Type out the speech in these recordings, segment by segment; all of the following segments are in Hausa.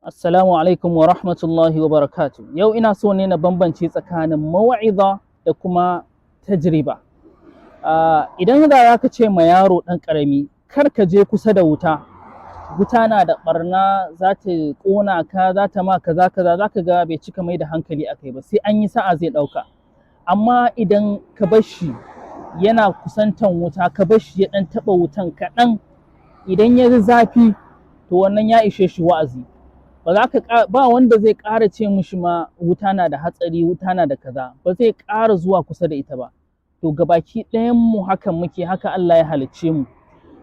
Assalamu alaikum wa rahmatullahi wa barakatuh. Yau ina so ne na bambance tsakanin mawa'iza da kuma tajriba. Idan za ka ce ma yaro ɗan ƙarami, kar ka je kusa da wuta. Wuta na da ɓarna, za ta ƙona ka, za ta ma kaza kaza, za ka ga bai cika mai da hankali a kai ba, sai an yi sa'a zai ɗauka. Amma idan ka bar shi yana kusantan wuta, ka bar shi ya ɗan taɓa wutan kaɗan, idan ya ji zafi, to wannan ya ishe shi wa'azi. Ba wanda zai ƙara ce mishi ma wuta na da hatsari, wuta na da kaza, ba zai ƙara zuwa kusa da ita ba. To gabaki ɗayan mu haka muke, haka Allah ya halicce mu.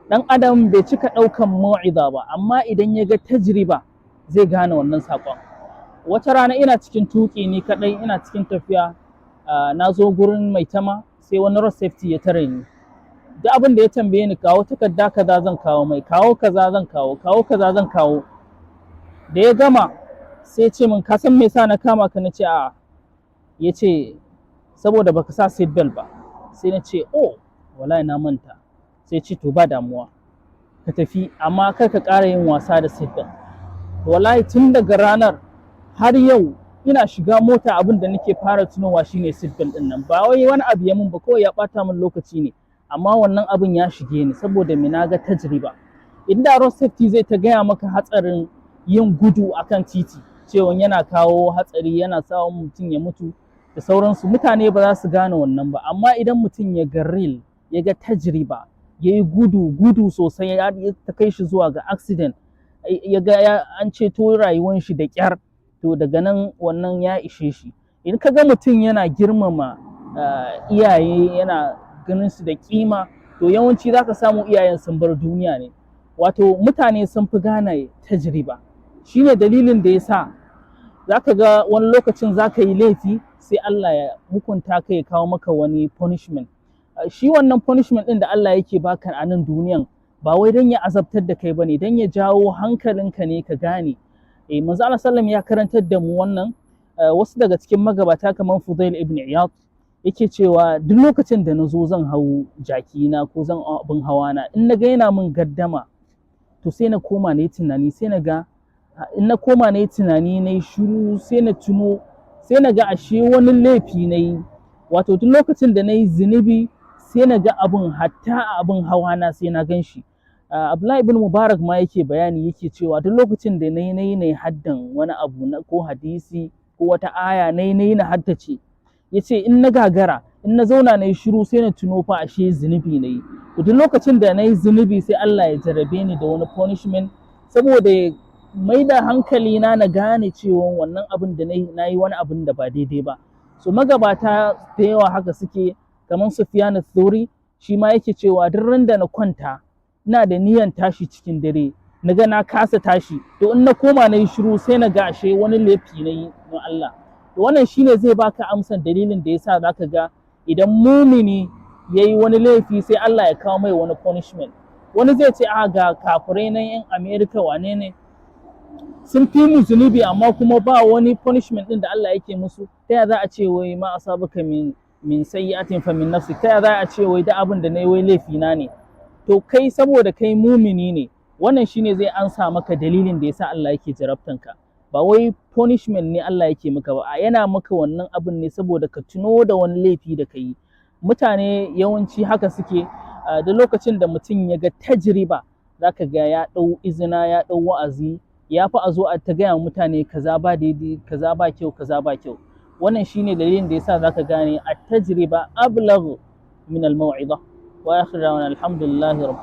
Ɗan adam bai cika ɗaukan mau'iza ba, amma idan ya ga tajriba zai gane wannan saƙon. Wata rana ina cikin tuƙi ni kaɗai, ina cikin tafiya, na zo gurin Maitama, sai wani road safety ya tare ni. Duk abin da ya tambaye ni, kawo takarda kaza zan kawo mai, kawo kaza zan kawo, kawo kaza zan kawo. Da ya gama sai ya ce min, ka san me yasa na kama ka? Na ce a'a. Ya ce saboda baka sa seat belt ba. Sai na ce oh wallahi na manta. Sai ya ce to ba damuwa, ka tafi amma kar ka ƙara yin wasa da seat belt. Wallahi tun daga ranar har yau ina shiga mota, abin da nake fara tunowa shine seat belt ɗin nan. Ba wai wani abu ya mun ba, kawai ya ɓata min lokaci ne, amma wannan abin ya shige ni saboda me, na ga tajriba. Inda road safety zai ta gaya maka hatsarin yin gudu akan titi, cewa yana kawo hatsari, yana sa mutum ya mutu da sauransu, mutane ba za su gane wannan ba. Amma idan mutum ya ga real, ya ga tajriba, ya yi gudu sosai, ya ta kai shi zuwa ga accident, ya ga an ceto rayuwar shi da ƙyar, to daga nan wannan ya ishe shi. Idan ka ga mutum yana girmama iyaye, yana ganin su da ƙima, to yawanci za ka samu iyayen sun bar duniya ne. Wato mutane sun fi gane tajriba. Shi ne dalilin da ya sa za ka ga wani lokacin za ka yi laifi, sai Allah ya hukunta ka, ya kawo maka wani punishment. Shi wannan punishment ɗin da Allah yake baka a nan duniyan, ba wai don ya azabtar da kai ba ne, don ya jawo hankalinka ne ka gane. Manzo Allah sallam ya karantar da mu wannan. Wasu daga cikin magabata kamar Fudail ibn Iyad yake cewa duk lokacin da na zo zan hau jakina ko zan abin hawa na, in na ga yana min gaddama, to sai na koma na yi tunani, sai na ga in na koma na yi tunani, na yi shiru, sai na tuno, sai na ga ashe wani laifi na yi. Wato duk lokacin da na yi zunubi, sai na ga abin, hatta a abin hawa na sai na gan shi. Abdullahi ibn Mubarak ma yake bayani, yake cewa duk lokacin da na yi haddan wani abu ko hadisi ko wata aya, na yi na haddace, ya ce in na gagara, in na zauna na yi shiru, sai na tuno fa ashe zunubi na yi. Duk lokacin da na yi zunubi, sai Allah ya jarabe ni da wani punishment, saboda ya mai da hankali na gane cewa wannan abin da na yi wani abin da ba daidai ba. So magabata da yawa haka suke, kamar Sufyan al-Thawri, shi ma yake cewa duk ran da na kwanta ina da niyan tashi cikin dare, na ga na kasa tashi, to in na koma na yi shiru, sai na ga ashe wani laifi na yi na Allah. To wannan shine zai baka amsan dalilin da yasa zaka ga idan mumini ya yi wani laifi, sai Allah ya kawo mai wani punishment. Wani zai ce ga kafirai na yan America wane ne, sun fi mu zunubi amma kuma ba wani punishment ɗin da Allah yake musu. Ta yaya za a ce wai ma asabaka min sayyi'atin fa min nafsi? Ta yaya za a ce wai da abin da nayi wai laifi na ne? To kai saboda kai mumini ne, wannan shine zai ansa maka dalilin da yasa Allah yake jarabtanka. Ba wai punishment ne Allah yake maka ba, yana maka wannan abin ne saboda ka tuno da wani laifi da ka yi. Mutane yawanci haka suke. Da lokacin da mutum ya ga tajriba, za ka ga ya ɗau izina, ya ɗau wa'azi, ya fi a zo a ta gaya mutane kaza ba daidai, kaza ba kyau, kaza ba kyau. Wannan shine dalilin da yasa za ka gane at-tajriba ablagh min al-maw'iza. Wa akhiru alhamdulillahi rabbil